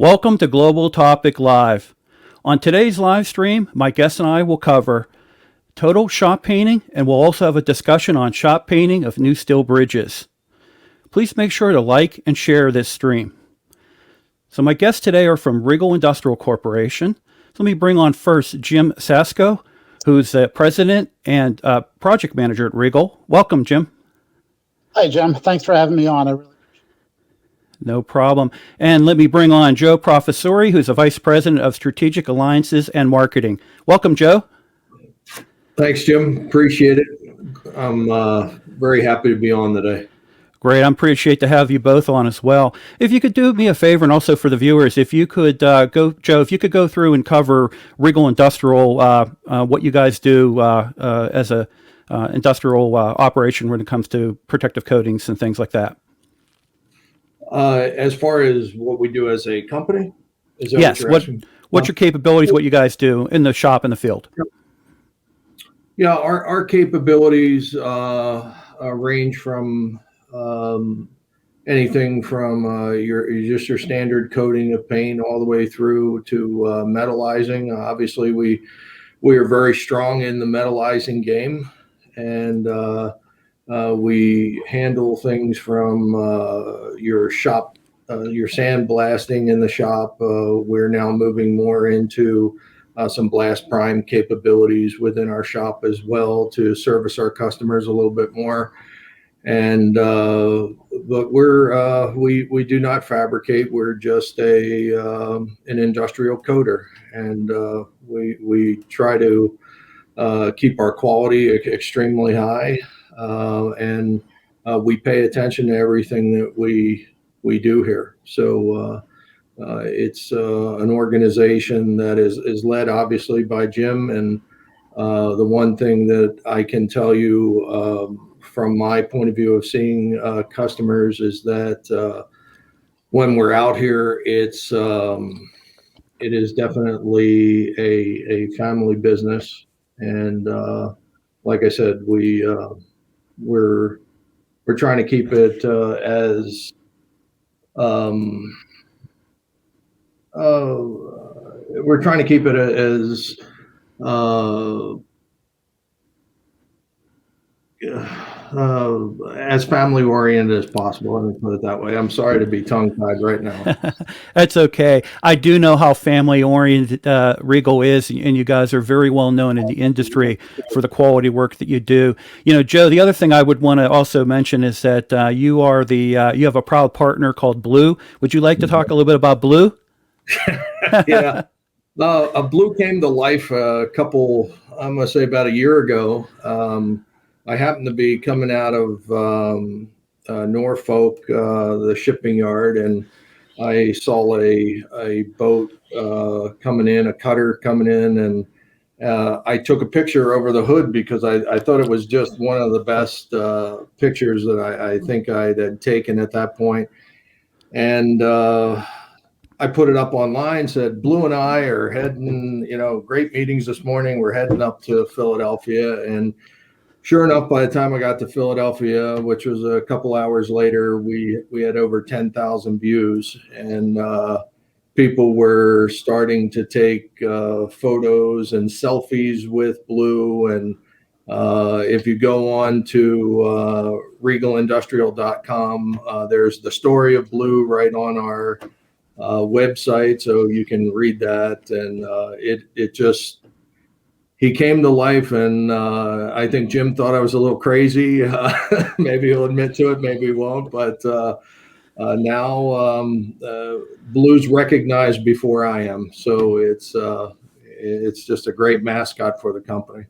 Welcome to Global Topic Live. On today's live stream, my guest and I will cover total shop painting, and we'll also have a discussion on shop painting of new steel bridges. Please make sure to like and share this stream. So my guests today are from Regal Industrial Corporation. So let me bring on first Jim Sasko, who's the president and project manager at Regal. Welcome, Jim. Hi, Jim. Thanks for having me on. I really No problem. And let me bring on Joe Professori, who's the Vice President of Strategic Alliances and Marketing. Welcome, Joe. Thanks, Jim. Appreciate it. I'm very happy to be on today. Great. I appreciate to have you both on as well. If you could do me a favor, and also for the viewers, if you could Joe, if you could go through and cover Regal Industrial, what you guys do as a industrial operation when it comes to protective coatings and things like that. As far as what we do as a company, is that yes. What's your capabilities? What you guys do in the shop and the field? Yeah, our capabilities range from anything from your standard coating of paint all the way through to metallizing. Obviously, we are very strong in the metallizing game, and we handle things from your shop, your sandblasting in the shop. We're now moving more into some blast prime capabilities within our shop as well to service our customers a little bit more. And but we do not fabricate. We're just an industrial coater, and we try to keep our quality extremely high. And we pay attention to everything that we do here. So it's an organization that is led obviously by Jim. And the one thing that I can tell you from my point of view of seeing customers is that when we're out here, it is definitely a family business. And like I said, we're trying to keep it as we're trying to keep it as family oriented as possible. Let me put it that way. I'm sorry to be tongue tied right now. That's okay. I do know how family oriented Regal is, and you guys are very well known in the industry for the quality work that you do. You know, Joe, the other thing I would want to also mention is that you have a proud partner called Blue. Would you like to talk a little bit about Blue? Yeah. Blue came to life I'm going to say about a year ago. I happened to be coming out of Norfolk, the shipping yard, and I saw a boat coming in, a cutter coming in, and I took a picture over the hood because I thought it was just one of the best pictures that I think I had taken at that point. And I put it up online, said, Blue and I are heading, great meetings this morning. We're heading up to Philadelphia. And sure enough, by the time I got to Philadelphia, which was a couple hours later, we had over 10,000 views, and people were starting to take photos and selfies with Blue. And if you go on to regalindustrial.com, there's the story of Blue right on our website, so you can read that. And he came to life, and I think Jim thought I was a little crazy. Maybe he'll admit to it, maybe he won't. But now Blue's recognized before I am, so it's just a great mascot for the company.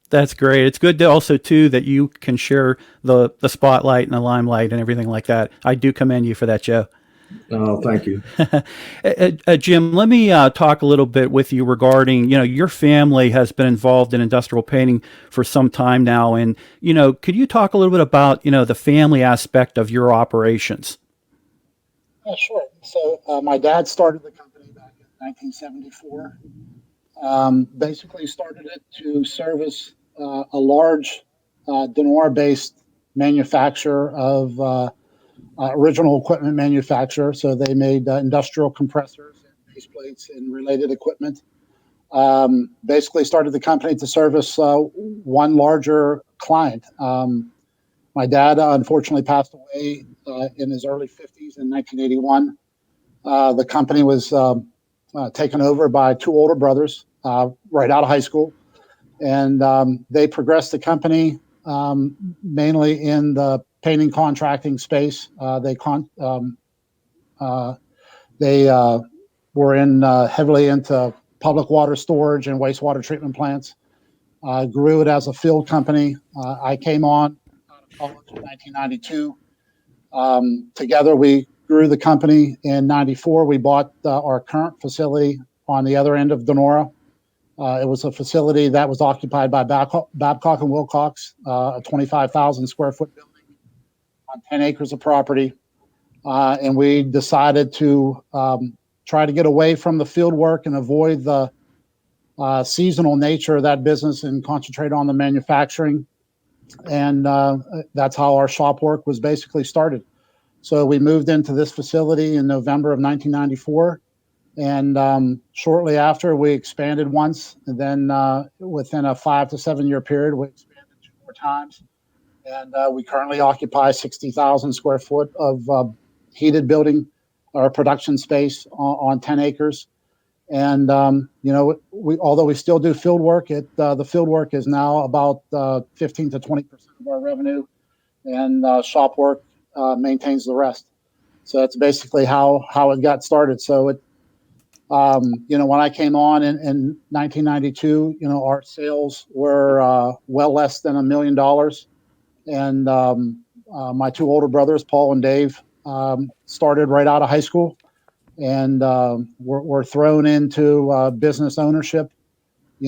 That's great. It's good to also too that you can share the spotlight and the limelight and everything like that. I do commend you for that, Joe. Oh, thank you. Jim, let me talk a little bit with you regarding, your family has been involved in industrial painting for some time now. And, could you talk a little bit about, the family aspect of your operations? Sure. So my dad started the company back in 1974. Basically started it to service a large Denora-based manufacturer of original equipment manufacturer. So they made industrial compressors and base plates and related equipment. Basically started the company to service one larger client. My dad unfortunately passed away in his early 50s in 1981. The company was taken over by two older brothers right out of high school, and they progressed the company mainly in the painting contracting space. They were in heavily into public water storage and wastewater treatment plants. Grew it as a field company. I came on out of college in 1992. Together, we grew the company. In '94, we bought our current facility on the other end of Donora. It was a facility that was occupied by Babcock and Wilcox, a 25,000 square foot building on 10 acres of property. And we decided to try to get away from the field work and avoid the seasonal nature of that business and concentrate on the manufacturing. And that's how our shop work was basically started. So we moved into this facility in November of 1994. And shortly after, we expanded once. And then within a 5 to 7 year period, we expanded 2 more times. And we currently occupy 60,000 square foot of heated building or production space on 10 acres. And, although we still do field work, the field work is now about 15 to 20% of our revenue, and shop work maintains the rest. So that's basically how it got started. So when I came on in 1992, our sales were well less than $1 million. And my two older brothers, Paul and Dave, started right out of high school, and were thrown into business ownership,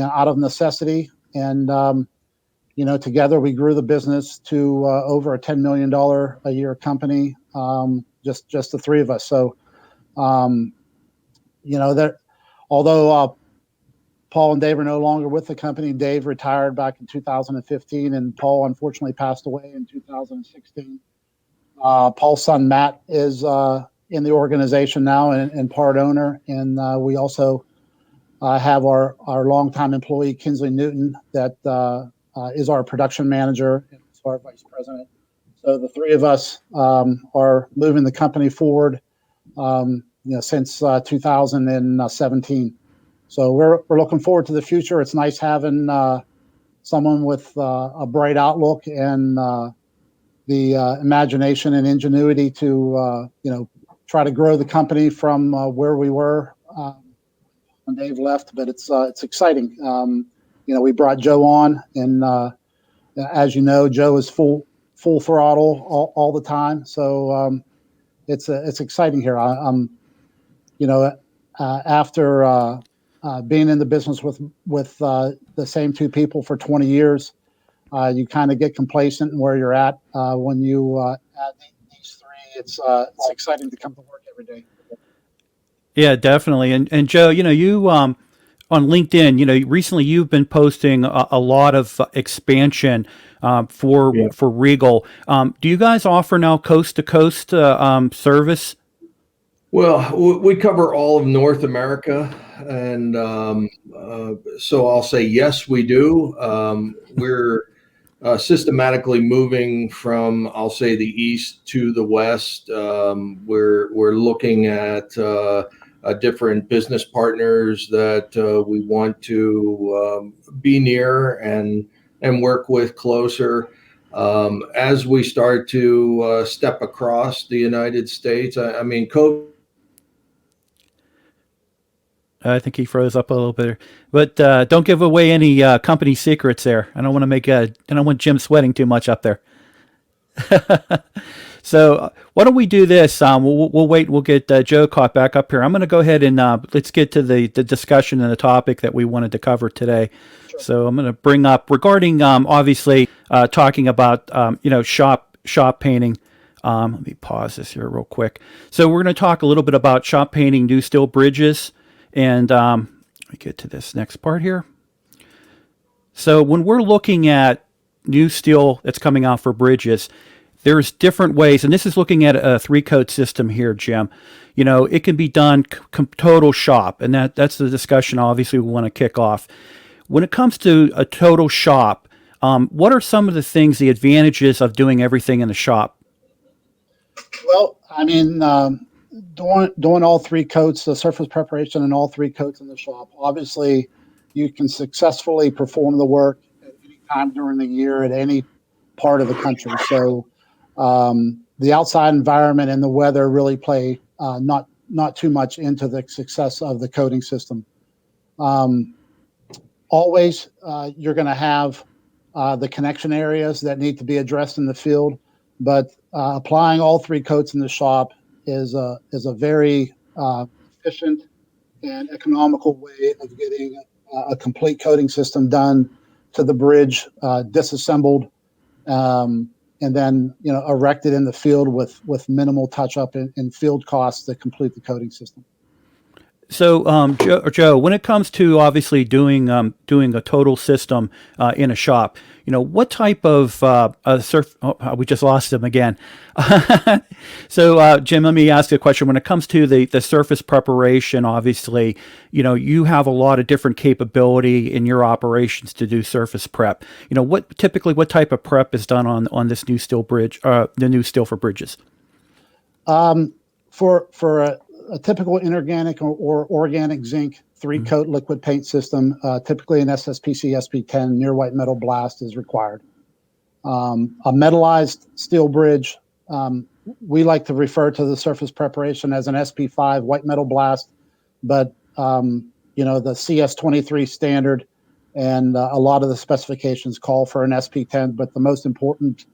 out of necessity. And together we grew the business to over a $10 million a year company, just the three of us. So, although Paul and Dave are no longer with the company, Dave retired back in 2015, and Paul unfortunately passed away in 2016. Paul's son Matt is in the organization now and part owner, and we also have our longtime employee Kinsley Newton that is our production manager and our vice president. So the three of us are moving the company forward, since 2017. So we're looking forward to the future. It's nice having someone with a bright outlook and the imagination and ingenuity to try to grow the company from where we were when Dave left. But it's exciting. We brought Joe on, and as you know, Joe is full throttle all the time. So it's exciting here. After being in the business with the same two people for 20 years, you kind of get complacent in where you're at. When you add these three, it's exciting to come to work every day. Yeah, definitely. And Joe, you on LinkedIn, recently you've been posting a lot of expansion for Regal. Do you guys offer now coast to coast service? Well, we cover all of North America, and so I'll say yes, we do. We're systematically moving from, I'll say, the east to the west. We're looking at different business partners that we want to be near and work with closer. As we start to step across the United States, I mean, COVID. I think he froze up a little bit, but don't give away any company secrets there. I don't want to I don't want Jim sweating too much up there. So why don't we do this? We'll wait. We'll get Joe caught back up here. I'm going to go ahead and let's get to the discussion and the topic that we wanted to cover today. Sure. So I'm going to bring up regarding obviously talking about shop painting. Let me pause this here real quick. So we're going to talk a little bit about shop painting new steel bridges. And let me get to this next part here. So when we're looking at new steel that's coming out for bridges, there's different ways, and this is looking at a three coat system here, Jim. It can be done total shop, and that's the discussion obviously we want to kick off. When it comes to a total shop, what are some of the things, the advantages of doing everything in the shop? Well, I mean, doing all three coats, the surface preparation and all three coats in the shop, obviously you can successfully perform the work at any time during the year at any part of the country. So the outside environment and the weather really play not too much into the success of the coating system. Always you're going to have the connection areas that need to be addressed in the field, but applying all three coats in the shop is a very efficient and economical way of getting a complete coating system done to the bridge, disassembled, and then erected in the field with minimal touch up in field costs to complete the coating system. So, Joe, when it comes to obviously doing a total system in a shop, what type of we just lost him again. So, Jim, let me ask you a question. When it comes to the surface preparation, obviously, you have a lot of different capability in your operations to do surface prep. What type of prep is done on this new steel bridge, the new steel for bridges? For a typical inorganic or organic zinc three-coat liquid paint system, typically an SSPC SP10 near white metal blast is required. A metallized steel bridge, we like to refer to the surface preparation as an SP5 white metal blast, but the CS23 standard and a lot of the specifications call for an SP10, but the most important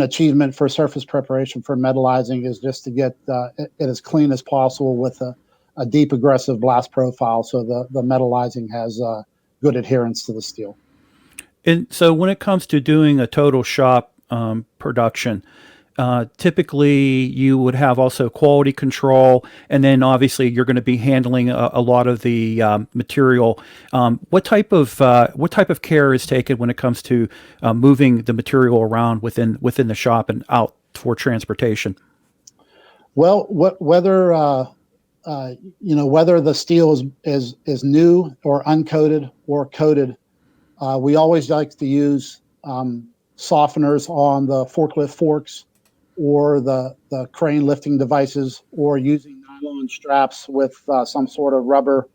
achievement for surface preparation for metallizing is just to get it as clean as possible with a deep aggressive blast profile, so the metallizing has good adherence to the steel. And so when it comes to doing a total shop production, typically you would have also quality control, and then obviously you're going to be handling a lot of the material. What type of care is taken when it comes to moving the material around within the shop and out for transportation? Well, whether the steel is new or uncoated or coated, we always like to use softeners on the forklift forks or the crane lifting devices, or using nylon straps with some sort of rubber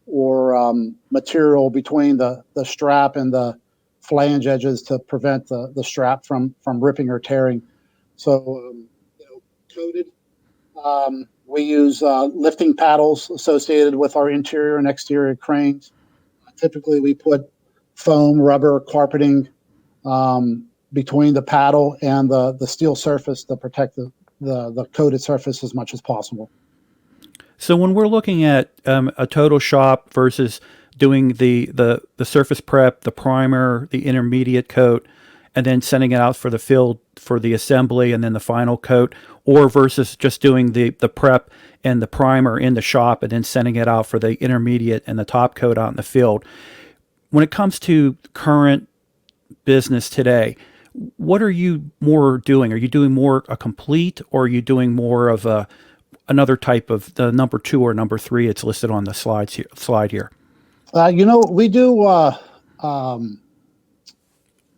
or material between the strap and the flange edges to prevent the strap from ripping or tearing. So, coated. We use lifting paddles associated with our interior and exterior cranes. Typically, we put foam, rubber, carpeting between the paddle and the steel surface to protect the coated surface as much as possible. So when we're looking at a total shop versus doing the surface prep, the primer, the intermediate coat, and then sending it out for the field for the assembly and then the final coat, or versus just doing the prep and the primer in the shop and then sending it out for the intermediate and the top coat out in the field. When it comes to current business today, what are you more doing? Are you doing more a complete, or are you doing more of another type of the number 2 or number 3? It's listed on the slide here.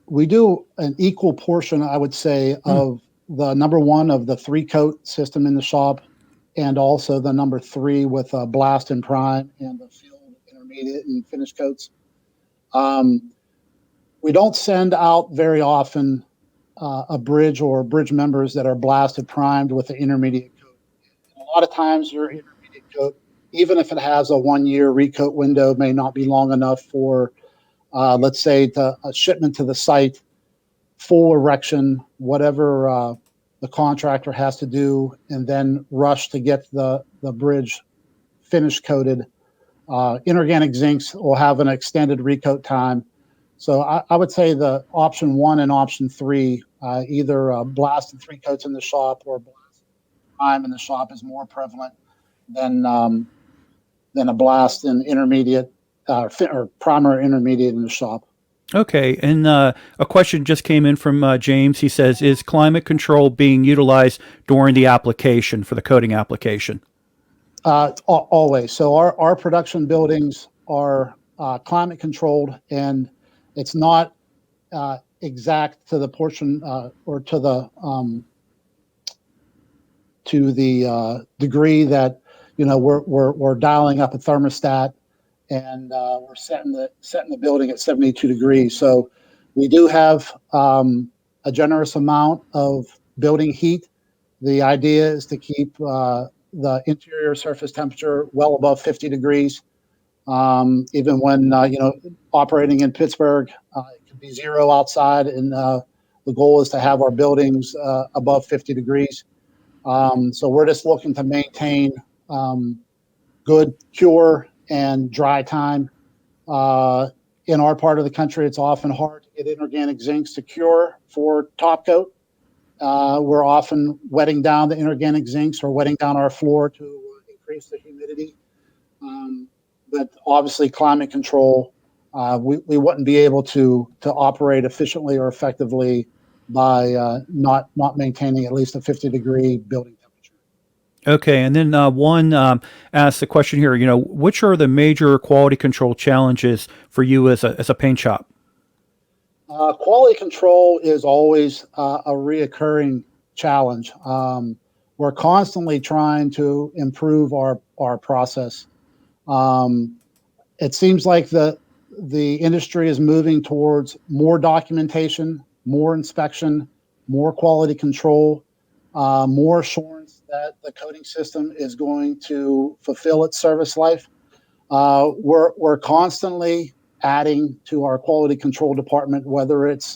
We do an equal portion, I would say, of the number 1 of the 3-coat system in the shop, and also the number 3 with blast and prime and the field intermediate and finish coats. We don't send out very often a bridge or bridge members that are blasted primed with the intermediate coat. And a lot of times your intermediate coat, even if it has a 1-year recoat window, may not be long enough for, let's say, a shipment to the site, full erection, whatever the contractor has to do, and then rush to get the bridge finish coated. Inorganic zincs will have an extended recoat time. So I would say the option 1 and option 3, either blast and 3 coats in the shop or blast prime in the shop, is more prevalent than a blast and intermediate or primer intermediate in the shop. Okay, and a question just came in from James. He says, "Is climate control being utilized during the application for the coating application?" Always. So our production buildings are climate controlled, and it's not exact to the portion or to the degree that we're dialing up a thermostat and we're setting the building at 72 degrees. So we do have a generous amount of building heat. The idea is to keep the interior surface temperature well above 50 degrees. Even when operating in Pittsburgh, it could be 0 outside, and the goal is to have our buildings above 50 degrees. So we're just looking to maintain good cure and dry time. In our part of the country, it's often hard to get inorganic zincs to cure for top coat. We're often wetting down the inorganic zincs or wetting down our floor to increase the humidity. But obviously, climate control, we wouldn't be able to operate efficiently or effectively by not maintaining at least a 50-degree building temperature. Okay, and then one asked the question here. Which are the major quality control challenges for you as a paint shop? Quality control is always a reoccurring challenge. We're constantly trying to improve our process. It seems like the industry is moving towards more documentation, more inspection, more quality control, more assurance that the coating system is going to fulfill its service life. We're constantly adding to our quality control department, whether it's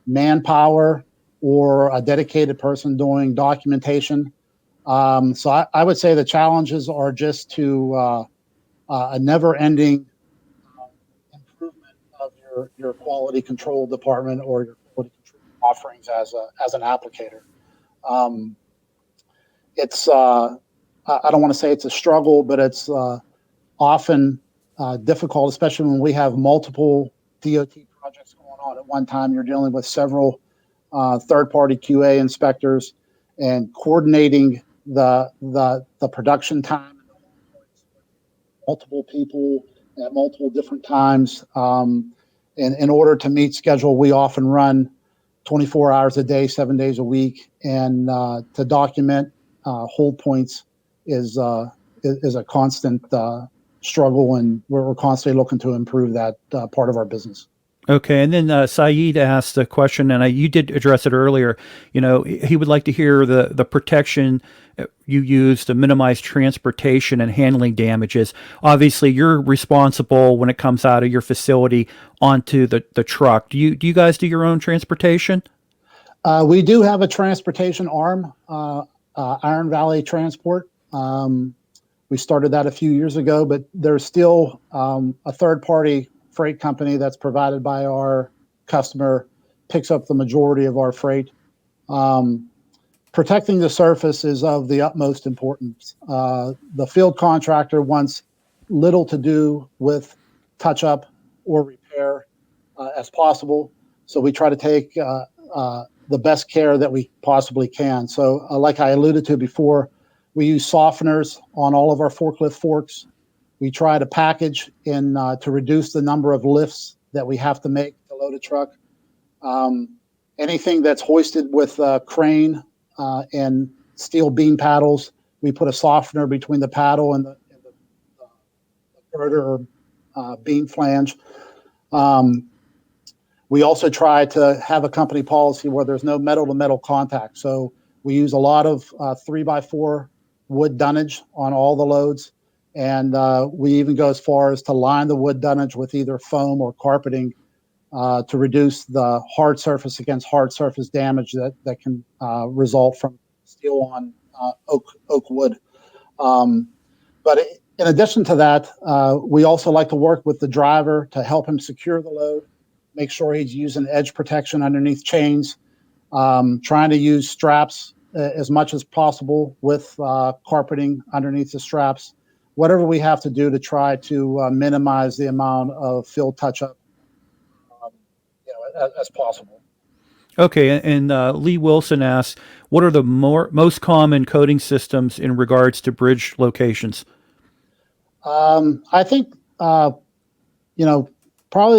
manpower or a dedicated person doing documentation. So I would say the challenges are just to a never-ending improvement of your quality control department or your quality control offerings as an applicator. It's I don't want to say it's a struggle, but it's often difficult, especially when we have multiple DOT projects going on at one time. You're dealing with several third-party QA inspectors and coordinating the production time and the whole points with multiple people at multiple different times. And in order to meet schedule, we often run 24 hours a day, 7 days a week, and to document hold points is a constant struggle, and we're constantly looking to improve that part of our business. Okay, and then Saeed asked a question, and you did address it earlier. He would like to hear the protection you use to minimize transportation and handling damages. Obviously, you're responsible when it comes out of your facility onto the truck. Do you guys do your own transportation? We do have a transportation arm, Iron Valley Transport. We started that a few years ago, but there's still a third-party freight company that's provided by our customer, picks up the majority of our freight. Protecting the surface is of the utmost importance. The field contractor wants little to do with touch-up or repair as possible, so we try to take the best care that we possibly can. So like I alluded to before, we use softeners on all of our forklift forks. We try to package in to reduce the number of lifts that we have to make to load a truck. Anything that's hoisted with a crane and steel beam paddles, we put a softener between the paddle and the girder or beam flange. We also try to have a company policy where there's no metal-to-metal contact. So we use a lot of 3x4 wood dunnage on all the loads. And we even go as far as to line the wood dunnage with either foam or carpeting to reduce the hard surface against hard surface damage that can result from steel on oak wood. But in addition to that, we also like to work with the driver to help him secure the load, make sure he's using edge protection underneath chains, trying to use straps as much as possible with carpeting underneath the straps. Whatever we have to do to try to minimize the amount of field touch-up as possible. Okay, and Lee Wilson asks, what are the most common coating systems in regards to bridge locations? I think, probably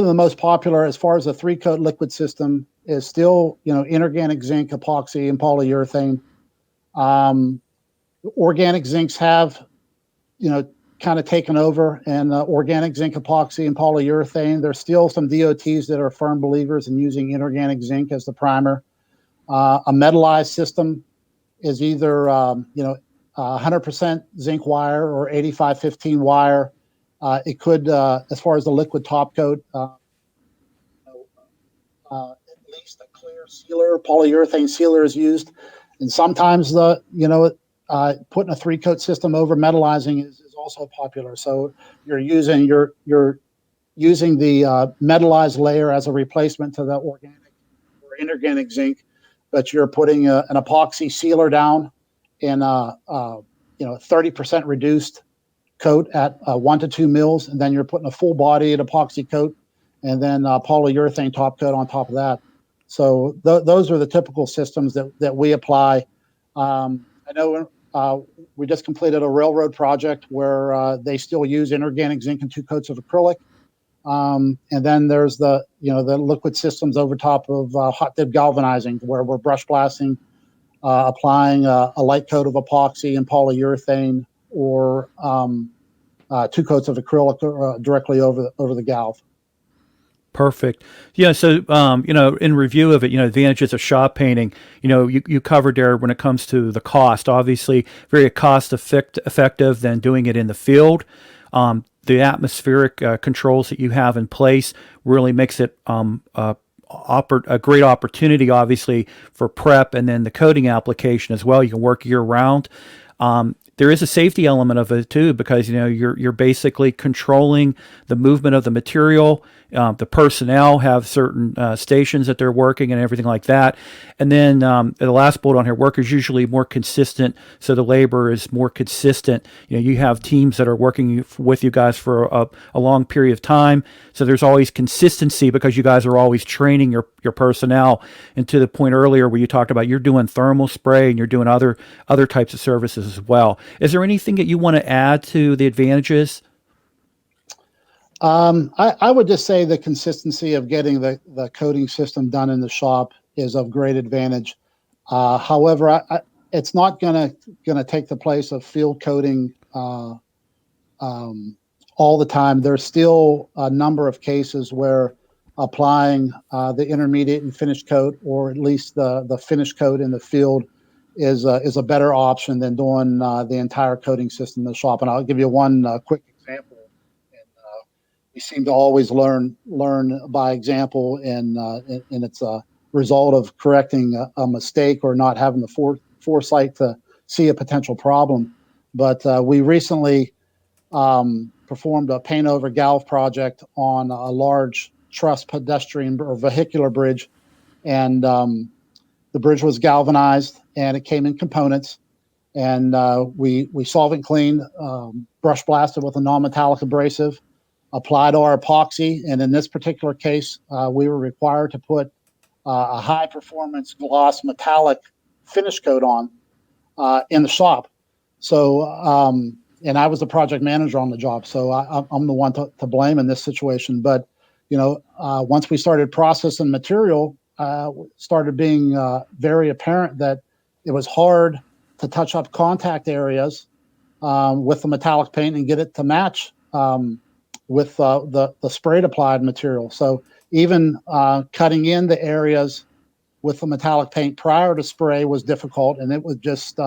the most popular as far as the three-coat liquid system is still, inorganic zinc, epoxy, and polyurethane. Organic zincs have, kind of taken over, and organic zinc, epoxy, and polyurethane. There's still some DOTs that are firm believers in using inorganic zinc as the primer. A metallized system is either 100% zinc wire or 8515 wire. It could, as far as the liquid top coat, at least a clear sealer, polyurethane sealer is used, and sometimes putting a three-coat system over metallizing is also popular. So you're using the metallized layer as a replacement to the organic or inorganic zinc, but you're putting an epoxy sealer down in a 30% reduced coat at 1 to 2 mils, and then you're putting a full body epoxy coat, and then polyurethane top coat on top of that. So those are the typical systems that we apply. I know we just completed a railroad project where they still use inorganic zinc and 2 coats of acrylic. And then there's the liquid systems over top of hot dip galvanizing, where we're brush blasting, applying a light coat of epoxy and polyurethane, or 2 coats of acrylic directly over the galv. Perfect. Yeah. So, in review of it, advantages of shop painting, you covered there when it comes to the cost, obviously very cost effective than doing it in the field. The atmospheric controls that you have in place really makes it a great opportunity, obviously, for prep and then the coating application as well. You can work year round. There is a safety element of it too, because you're basically controlling the movement of the material. The personnel have certain stations that they're working and everything like that. And then the last bullet on here, work is usually more consistent, so the labor is more consistent. You have teams that are working with you guys for a long period of time, so there's always consistency because you guys are always training your personnel. And to the point earlier where you talked about you're doing thermal spray and you're doing other types of services as well. Is there anything that you want to add to the advantages? I would just say the consistency of getting the coating system done in the shop is of great advantage. However, it's not gonna take the place of field coating all the time. There's still a number of cases where applying the intermediate and finished coat, or at least the finished coat in the field, is a better option than doing the entire coating system in the shop. And I'll give you one quick example. We seem to always learn by example, and it's a result of correcting a mistake or not having the foresight to see a potential problem. But we recently performed a paint over galv project on a large truss pedestrian or vehicular bridge, and the bridge was galvanized and it came in components, and we solvent cleaned, brush blasted with a non-metallic abrasive, applied our epoxy, and in this particular case, we were required to put a high-performance gloss metallic finish coat on in the shop. So, and I was the project manager on the job, so I'm the one to blame in this situation. But once we started processing material, started being very apparent that it was hard to touch up contact areas with the metallic paint and get it to match with the sprayed applied material. So even cutting in the areas with the metallic paint prior to spray was difficult, and it was just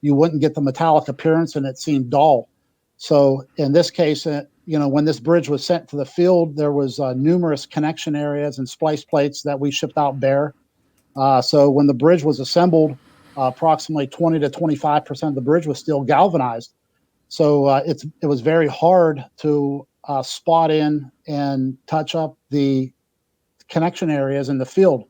you wouldn't get the metallic appearance, and it seemed dull. So in this case, when this bridge was sent to the field, there was numerous connection areas and splice plates that we shipped out bare. So when the bridge was assembled, approximately 20 to 25% of the bridge was still galvanized. So it was very hard to spot in and touch up the connection areas in the field.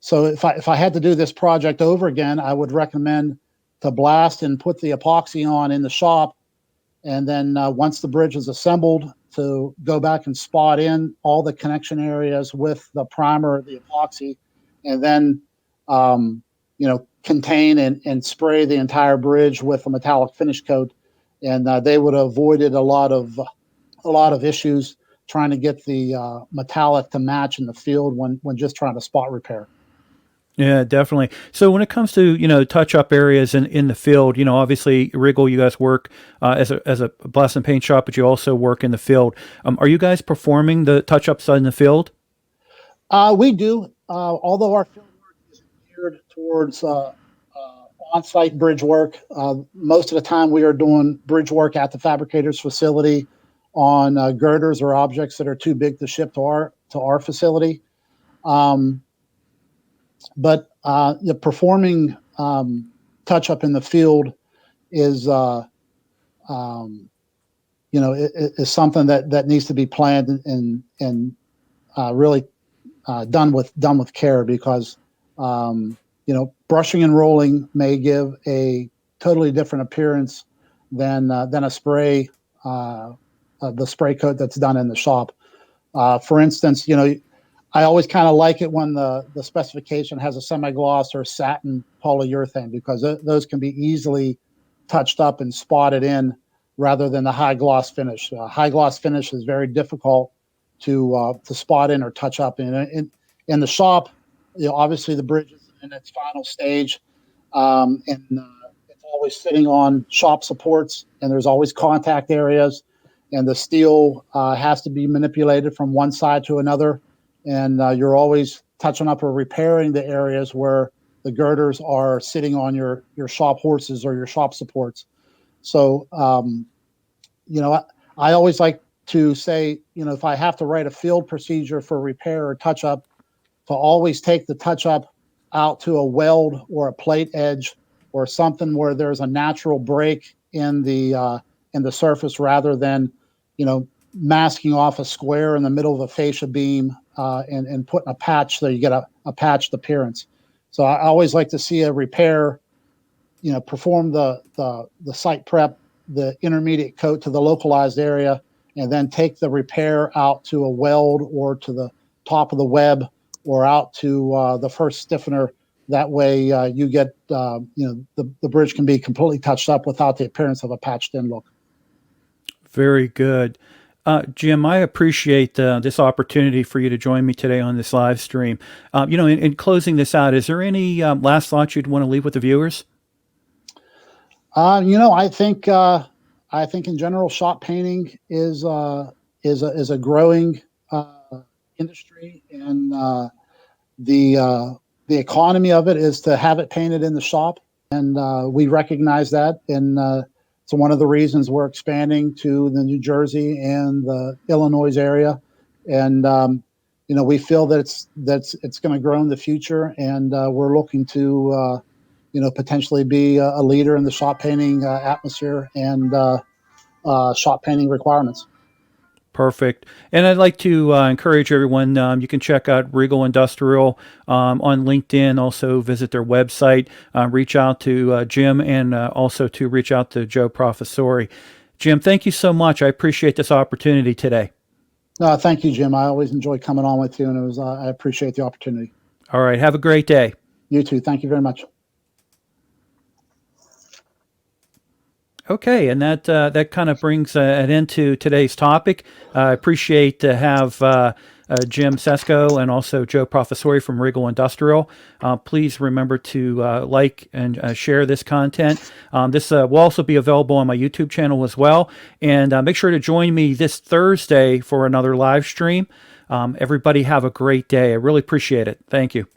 So if I had to do this project over again, I would recommend to blast and put the epoxy on in the shop, and then once the bridge is assembled, to go back and spot in all the connection areas with the primer, the epoxy, and then contain and spray the entire bridge with a metallic finish coat, and they would have avoided a lot of issues trying to get the metallic to match in the field when just trying to spot repair. Yeah, definitely. So when it comes to, touch up areas in the field, obviously Regal, you guys work as a blast and paint shop, but you also work in the field. Are you guys performing the touch ups in the field? We do, although our field work is geared towards on-site bridge work. Most of the time we are doing bridge work at the fabricator's facility on girders or objects that are too big to ship to our facility. But performing touch up in the field is is something that needs to be planned and really done with care, because brushing and rolling may give a totally different appearance than a spray, the spray coat that's done in the shop. For instance, I always kind of like it when the specification has a semi-gloss or satin polyurethane, because those can be easily touched up and spotted in rather than the high gloss finish. High gloss finish is very difficult to spot in or touch up in the shop. Obviously the bridge is in its final stage, and it's always sitting on shop supports, and there's always contact areas, and the steel has to be manipulated from one side to another. And you're always touching up or repairing the areas where the girders are sitting on your shop horses or your shop supports. So, I always like to say, if I have to write a field procedure for repair or touch up, to always take the touch up out to a weld or a plate edge or something where there's a natural break in the surface, rather than, masking off a square in the middle of a fascia beam and putting a patch so you get a patched appearance. So I always like to see a repair, perform the site prep, the intermediate coat to the localized area, and then take the repair out to a weld or to the top of the web or out to the first stiffener. That way you get, the bridge can be completely touched up without the appearance of a patched in look. Very good. Jim, I appreciate this opportunity for you to join me today on this live stream. In closing this out, is there any last thoughts you'd want to leave with the viewers? I think in general, shop painting is a growing industry, and the economy of it is to have it painted in the shop, and we recognize that, and so one of the reasons we're expanding to the New Jersey and the Illinois area, and we feel that it's going to grow in the future, and we're looking to potentially be a leader in the shop painting atmosphere and shop painting requirements. Perfect. And I'd like to encourage everyone, you can check out Regal Industrial on LinkedIn, also visit their website, reach out to Jim, and also to reach out to Joe Professori. Jim, thank you so much. I appreciate this opportunity today. Thank you, Jim. I always enjoy coming on with you, and I appreciate the opportunity. All right. Have a great day. You too. Thank you very much. Okay, and that kind of brings an end to today's topic. I appreciate to have Jim Sasko and also Joe Professori from Regal Industrial. Please remember to like and share this content. This will also be available on my YouTube channel as well. And make sure to join me this Thursday for another live stream. Everybody have a great day. I really appreciate it. Thank you.